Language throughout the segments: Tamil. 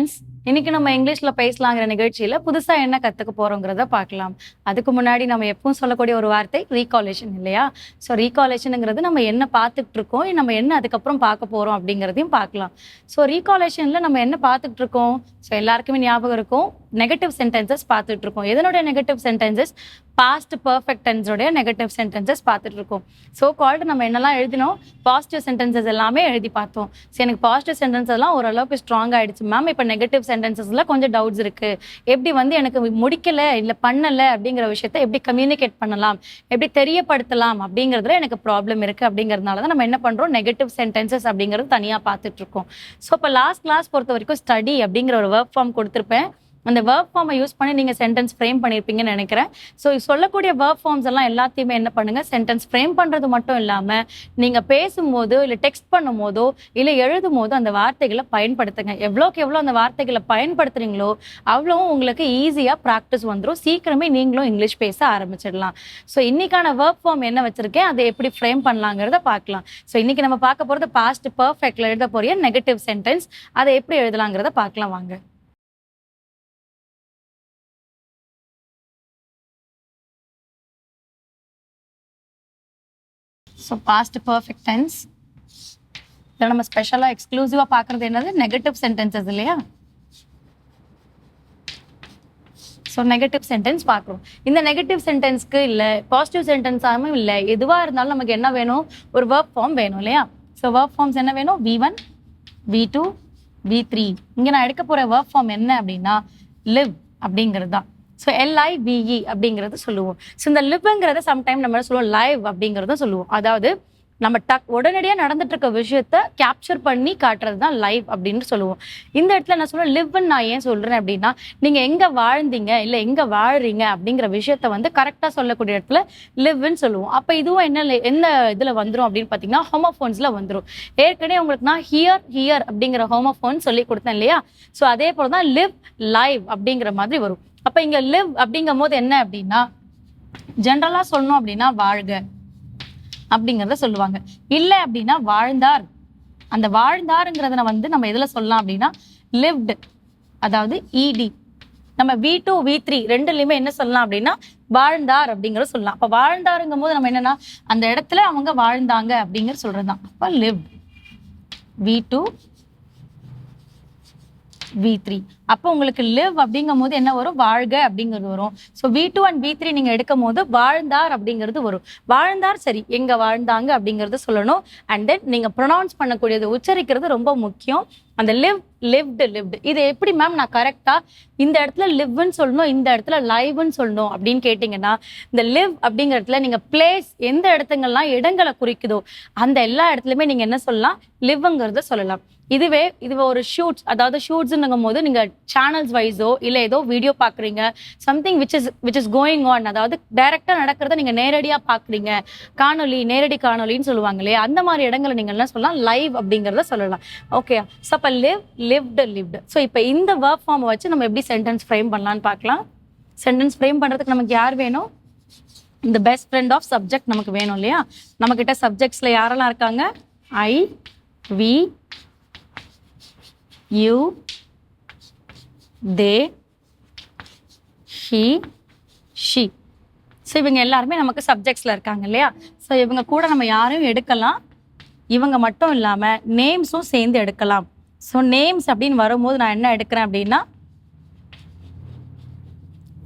ஃப்ரெண்ட்ஸ், இன்னைக்கு நம்ம இங்கிலீஷ்ல பேசலாங்கிற நிகழ்ச்சியில புதுசா என்ன கத்துக்க போறோங்கிறத பார்க்கலாம். அதுக்கு முன்னாடி நம்ம எப்பவும் சொல்லக்கூடிய ஒரு வார்த்தை ரீகாலேஷன் இல்லையா? ஸோ ரீகாலேஷனுங்கிறது நம்ம என்ன பார்த்துட்டு இருக்கோம், நம்ம என்ன அதுக்கப்புறம் பார்க்க போறோம் அப்படிங்கிறதையும் பார்க்கலாம். ஸோ ரீகாலேஷன்ல நம்ம என்ன பார்த்துட்டு இருக்கோம்? ஸோ எல்லாருக்குமே ஞாபகம் இருக்கும், நெகட்டிவ் சென்டென்சஸ் பார்த்துட்டு இருக்கோம். எதனுடைய நெகட்டிவ் சென்டென்சஸ்? பாஸ்ட் பர்ஃபெக்ட் டென்ஸோடைய நெகட்டிவ் சென்டென்சஸ் பார்த்துட்டு இருக்கோம். ஸோ கால்டு நம்ம என்னெல்லாம் எழுதினோம்? பாசிட்டிவ் சென்டென்சஸ் எல்லாமே எழுதி பார்த்தோம். ஸோ எனக்கு பாசிட்டிவ் சென்டென்ஸ் எல்லாம் ஓரளவுக்கு ஸ்ட்ராங் ஆயிடுச்சு மேம். இப்போ நெகட்டிவ் சென்டென்சஸ்ல கொஞ்சம் டவுட்ஸ் இருக்கு. எப்படி எனக்கு முடிக்கல இல்லை பண்ணலை அப்படிங்கிற விஷயத்த எப்படி கம்யூனிகேட் பண்ணலாம், எப்படி தெரியப்படுத்தலாம் அப்படிங்கிறதுல எனக்கு ப்ராப்ளம் இருக்கு. அப்படிங்கிறதுனால தான் நம்ம என்ன பண்றோம், நெகட்டிவ் சென்டென்சஸ் அப்படிங்கிறது தனியாக பார்த்துட்டு இருக்கோம். ஸோ இப்போ லாஸ்ட் கிளாஸ் பொறுத்த வரைக்கும் ஸ்டடி அப்படிங்கிற ஒரு ஒர்க் ஃபார்ம் கொடுத்துருப்பேன். அந்த ஒர்க் ஃபார்மை யூஸ் பண்ணி நீங்கள் சென்டென்ஸ் ஃப்ரேம் பண்ணியிருப்பீங்கன்னு நினைக்கிறேன். ஸோ சொல்லக்கூடிய ஒர்க் ஃபார்ம்ஸ் எல்லாம் எல்லாத்தையுமே என்ன பண்ணுங்கள், சென்டென்ஸ் ஃப்ரேம் பண்ணுறது மட்டும் இல்லாமல் நீங்கள் பேசும்போதோ இல்லை டெக்ஸ்ட் பண்ணும் போதோ இல்லை எழுதும் போதோ அந்த வார்த்தைகளை பயன்படுத்துங்க. எவ்வளோக்கு எவ்வளோ அந்த வார்த்தைகளை பயன்படுத்துறீங்களோ அவ்வளோ உங்களுக்கு ஈஸியாக ப்ராக்டிஸ் வந்துடும். சீக்கிரமே நீங்களும் இங்கிலீஷ் பேச ஆரம்பிச்சிடலாம். ஸோ இன்னைக்கான ஒர்க் ஃபார்ம் என்ன வச்சுருக்கேன், அதை எப்படி ஃப்ரேம் பண்ணலாங்கிறத பார்க்கலாம். ஸோ இன்னைக்கு நம்ம பார்க்க போகிறது பாஸ்ட் பர்ஃபெக்ட்ல எழுத போகிற நெகட்டிவ் சென்டென்ஸ், அதை எப்படி எழுதலாங்கிறத பார்க்கலாம் வாங்க. ஸோ பாஸ்ட் பர்ஃபெக்ட் டென்ஸ் இதில் நம்ம ஸ்பெஷலாக எக்ஸ்க்ளூசிவாக பார்க்குறது என்னது, நெகட்டிவ் சென்டென்சஸ் இல்லையா? ஸோ நெகட்டிவ் சென்டென்ஸ் பார்க்குறோம். இந்த நெகட்டிவ் சென்டென்ஸ்க்கு இல்லை பாசிட்டிவ் சென்டென்ஸாகவும் இல்லை, எதுவாக இருந்தாலும் நமக்கு என்ன வேணும், ஒரு ஒர்க் ஃபார்ம் வேணும் இல்லையா? ஸோ ஒர்க் ஃபார்ம்ஸ் என்ன வேணும்? V1, V2, V3. இங்கே நான் எடுக்க போகிற ஒர்க் ஃபார்ம் என்ன அப்படின்னா லிவ் அப்படிங்கிறது தான். ஸோ LIVE அப்படிங்கிறது சொல்லுவோம். ஸோ இந்த லிவ்ங்கிறத சம்டைம் நம்ம சொல்லுவோம் லைவ் அப்படிங்கிறதும் சொல்லுவோம். அதாவது நம்ம உடனடியாக நடந்துட்டு இருக்க விஷயத்த கேப்சர் பண்ணி காட்டுறது தான் லைவ் அப்படின்னு சொல்லுவோம். இந்த இடத்துல நான் சொல்லுவேன் லிவ்ன்னு நான் ஏன் சொல்கிறேன் அப்படின்னா, நீங்கள் எங்கே வாழ்ந்தீங்க இல்லை எங்கே வாழ்றீங்க அப்படிங்கிற விஷயத்த கரெக்டாக சொல்லக்கூடிய இடத்துல லிவ்ன்னு சொல்லுவோம். அப்போ இதுவும் என்ன இதில் வந்துடும் அப்படின்னு பார்த்தீங்கன்னா ஹோமோஃபோன்ஸில் வந்துடும். ஏற்கனவே உங்களுக்கு நான் ஹியர் அப்படிங்கிற ஹோமோஃபோன் சொல்லி கொடுத்தேன் இல்லையா? ஸோ அதே போல் தான் லிவ் லைவ் அப்படிங்கிற மாதிரி வரும். அப்போ இங்கே லிவ் அப்படிங்கும் போது என்ன அப்படின்னா, ஜென்ரலாக சொல்லணும் அப்படின்னா வாழ்க அப்படிங்கிறத சொல்லுவாங்க. இல்லை அப்படின்னா வாழ்ந்தார். அந்த வாழ்ந்தாருங்கிறத நம்ம எதில் சொல்லலாம் அப்படின்னா லிவ்டு, அதாவது ED. நம்ம V2, V3 ரெண்டுலையுமே என்ன சொல்லலாம் அப்படின்னா வாழ்ந்தார் அப்படிங்கிறத சொல்லலாம். அப்போ வாழ்ந்தாருங்கும் போது நம்ம என்னன்னா அந்த இடத்துல அவங்க வாழ்ந்தாங்க அப்படிங்கிற சொல்றது தான். அப்போ லிவ்ட் V2, V3. அப்போ உங்களுக்கு லிவ் அப்படிங்கும் போது என்ன வரும், வாழ்க அப்படிங்கிறது வரும். ஸோ V2 and V3 நீங்க எடுக்கும் போது வாழ்ந்தார் அப்படிங்கிறது வரும். வாழ்ந்தார் சரி, எங்க வாழ்ந்தாங்க அப்படிங்கறத சொல்லணும். அண்ட் தென் நீங்க ப்ரொனவுன்ஸ் பண்ணக்கூடியது, உச்சரிக்கிறது ரொம்ப முக்கியம். அந்த லிவ்டு இது எப்படி மேம் நான் கரெக்டா இந்த இடத்துல லிவ்னு சொல்லணும், இந்த இடத்துல லைவ்னு சொல்லணும் அப்படின்னு கேட்டீங்கன்னா, இந்த லிவ் அப்படிங்கிற இடத்துல நீங்க பிளேஸ் எந்த இடத்துங்கள்லாம் இடங்களை குறிக்குதோ அந்த எல்லா இடத்துலயுமே நீங்க என்ன சொல்லலாம், லிவ்ங்கிறத சொல்லலாம். இது ஒரு ஷூட்ஸ், அதாவது ஷூட்ஸ்ங்கும் போது நீங்க சேனல்ஸ் வைஸோ இல்லை ஏதோ வீடியோ பார்க்குறீங்க, something which is going on, அதாவது டைரக்டா நடக்கிறத நீங்க நேரடியா பார்க்குறீங்க, நேரடி காணொலின்னு சொல்லுவாங்க இல்லையா? அந்த மாதிரி இடங்களை நீங்க என்ன சொல்லலாம், லைவ் அப்படிங்கிறத சொல்லலாம். ஓகே, ஸோ அப்போ லிவ்டு. ஸோ இப்போ இந்த ஒர்க் ஃபார்மை வச்சு நம்ம எப்படி சென்டென்ஸ் ஃப்ரேம் பண்ணலான்னு பார்க்கலாம். சென்டென்ஸ் ஃப்ரேம் பண்றதுக்கு நமக்கு யார் வேணும், இந்த பெஸ்ட் ஃப்ரெண்ட் ஆஃப் சப்ஜெக்ட் நமக்கு வேணும் இல்லையா? நம்ம கிட்ட சப்ஜெக்ட்ஸ்ல யாரெல்லாம் இருக்காங்க, I, we, you, they, he, she. So இவங்க எல்லாருமே நமக்கு சப்ஜெக்ட்ஸில் இருக்காங்க இல்லையா? ஸோ இவங்க கூட நம்ம யாரையும் எடுக்கலாம், இவங்க மட்டும் இல்லாமல் நேம்ஸும் சேர்ந்து எடுக்கலாம். ஸோ நேம்ஸ் அப்படின்னு வரும்போது நான் என்ன எடுக்கிறேன் அப்படின்னா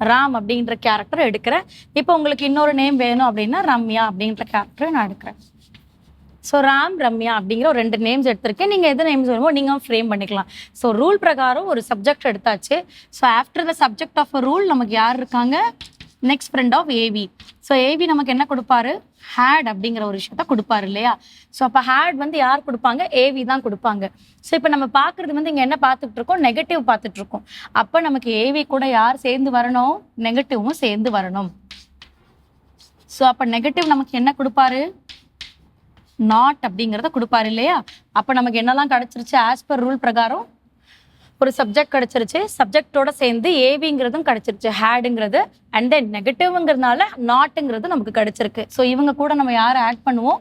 ராம் அப்படின்ற கேரக்டர் எடுக்கிறேன். இப்போ உங்களுக்கு இன்னொரு நேம் வேணும் அப்படின்னா ரம்யா அப்படின்ற கேரக்டரை நான் எடுக்கிறேன். ஸோ ராம், ரம்யா அப்படிங்கிற ஒரு 2 நேம்ஸ் எடுத்திருக்கேன். நீங்கள் எது நேம்ஸ் வேணுமோ நீங்கள் ஃப்ரேம் பண்ணிக்கலாம். ஸோ ரூல் பிரகாரம் ஒரு சப்ஜெக்ட் எடுத்தாச்சு. So after the subject of a rule நமக்கு யார் இருக்காங்க, next friend of AV. So AV நமக்கு என்ன கொடுப்பாரு, ஹேட் அப்படிங்கிற ஒரு விஷயத்த கொடுப்பாரு இல்லையா? ஸோ அப்போ ஹேட் யார் கொடுப்பாங்க, AV தான் கொடுப்பாங்க. ஸோ இப்போ நம்ம பார்க்குறது இங்கே என்ன பார்த்துட்டு இருக்கோம், நெகட்டிவ் பார்த்துட்டு இருக்கோம். அப்போ நமக்கு AV கூட யார் சேர்ந்து வரணும், நெகட்டிவும் சேர்ந்து வரணும். ஸோ அப்போ நெகட்டிவ் நமக்கு என்ன கொடுப்பாரு, நாட் அப்படிங்கிறத கொடுப்பாரு இல்லையா? அப்போ நமக்கு என்னெல்லாம் கிடைச்சிருச்சு, ஆஸ் பர் ரூல் பிரகாரம் ஒரு சப்ஜெக்ட் கிடைச்சிருச்சு, சப்ஜெக்டோட சேர்ந்து ஏவிங்கிறதும் கிடைச்சிருச்சு, ஹேடுங்கிறது. அண்ட் தென் நெகட்டிவ்ங்கிறதுனால நாட்டுங்கிறது நமக்கு கிடைச்சிருக்கு. ஸோ இவங்க கூட நம்ம யாரை ஆட் பண்ணுவோம்,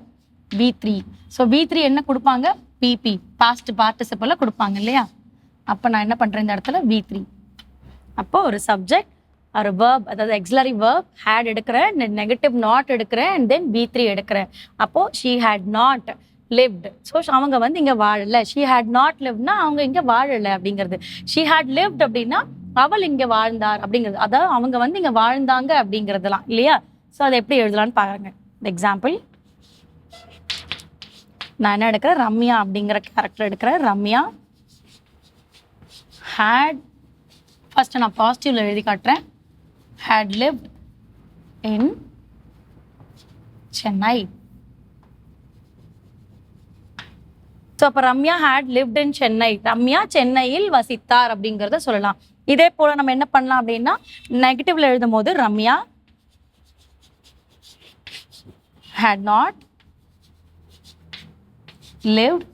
V3. ஸோ V3 என்ன கொடுப்பாங்க, PP, பாஸ்ட் பார்ட்டிசிபிள கொடுப்பாங்க இல்லையா? அப்போ நான் என்ன பண்ணுறேன் இந்த இடத்துல V3. அப்போ ஒரு சப்ஜெக்ட் ஒரு வேர்ப், அதாவது எக்ஸிலரி வேர்ப் ஹேட் எடுக்கிறேன், நெகட்டிவ் நாட் எடுக்கிறேன், அண்ட் தென் V3 எடுக்கிறேன். அப்போது she had not lived. So அவங்க வந்து இங்கே வாழலை. ஷீ ஹேட் நாட் லிவ்னா அவங்க இங்கே வாழலை அப்படிங்கிறது. ஷீ ஹேட் லிவ்ட் அப்படின்னா அவள் இங்கே வாழ்ந்தார் அப்படிங்கிறது. அதாவது அவங்க வந்து இங்கே வாழ்ந்தாங்க அப்படிங்கிறதுலாம் இல்லையா. ஸோ அதை எப்படி எழுதலான்னு பாருங்க. எக்ஸாம்பிள் நான் என்ன எடுக்கிறேன், ரம்யா அப்படிங்கிற கேரக்டர் எடுக்கிறேன். ரம்யா ஹேட், ஃபர்ஸ்ட் நான் பாசிட்டிவ்ல எழுதி காட்டுறேன். had lived in Chennai. So அப்போ Ramya had lived in Chennai. Ramya சென்னையில் வசித்தார் அப்படிங்கிறத சொல்லலாம். இதே போல் நம்ம என்ன பண்ணலாம் அப்படின்னா நெகட்டிவ்ல எழுதும் போது Ramya had not lived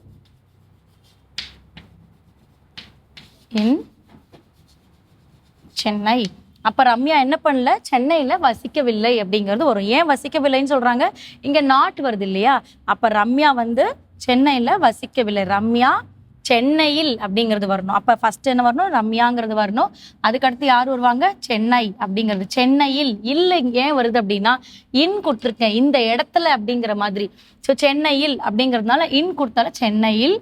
in Chennai. அப்போ ரம்யா என்ன பண்ணல, சென்னையில் வசிக்கவில்லை அப்படிங்கிறது வரும். ஏன் வசிக்கவில்லைன்னு சொல்கிறாங்க, இங்கே நாட் வருது இல்லையா. அப்போ ரம்யா வந்து சென்னையில் வசிக்கவில்லை. ரம்யா சென்னையில் அப்படிங்கிறது வரணும். அப்போ ஃபர்ஸ்ட் என்ன வரணும், ரம்யாங்கிறது வரணும். அதுக்கடுத்து யார் வருவாங்க, சென்னை அப்படிங்கிறது. சென்னையில் இல்லை ஏன் வருது அப்படின்னா இன் கொடுத்துருக்கேன் இந்த இடத்துல அப்படிங்கிற மாதிரி. ஸோ சென்னையில் அப்படிங்கிறதுனால இன் கொடுத்தால சென்னையில்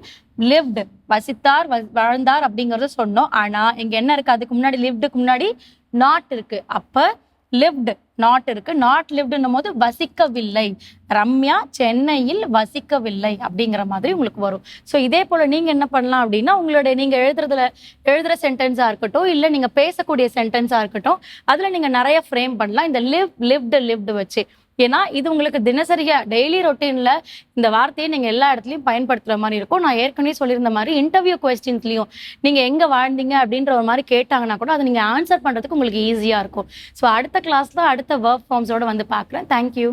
லிவ்டு வசித்தார் வாழ்ந்தார் அப்படிங்கறத சொன்னோம். ஆனா இங்க என்ன இருக்கு, அதுக்கு முன்னாடி லிவ்டுக்கு முன்னாடி நாட் இருக்கு. அப்ப லிவ்டு நாட் இருக்கு. நாட் லிவ்டுன்னும் போது வசிக்கவில்லை. ரம்யா சென்னையில் வசிக்கவில்லை அப்படிங்கிற மாதிரி உங்களுக்கு வரும். ஸோ இதே போல நீங்க என்ன பண்ணலாம் அப்படின்னா உங்களுடைய நீங்க எழுதுற சென்டென்ஸா இருக்கட்டும், இல்லை நீங்க பேசக்கூடிய சென்டென்ஸா இருக்கட்டும், அதுல நீங்க நிறைய ஃப்ரேம் பண்ணலாம் இந்த லிவ்டு வச்சு. ஏன்னா இது உங்களுக்கு தினசரியா டெய்லி ரொட்டீன்ல இந்த வார்த்தையை நீங்க எல்லா இடத்துலயும் பயன்படுத்துற மாதிரி இருக்கும். நான் ஏற்கனவே சொல்லியிருந்த மாதிரி இன்டர்வியூ கொஸ்டின்ஸ்லயும் நீங்க எங்க வாழ்ந்தீங்க அப்படின்ற ஒரு மாதிரி கேட்டாங்கன்னா கூட அதை நீங்க ஆன்சர் பண்றதுக்கு உங்களுக்கு ஈஸியா இருக்கும். ஸோ அடுத்த கிளாஸ்ல அடுத்த ஒர்க் ஃபார்ம்ஸோட வந்து பார்க்குறேன். தேங்க்யூ.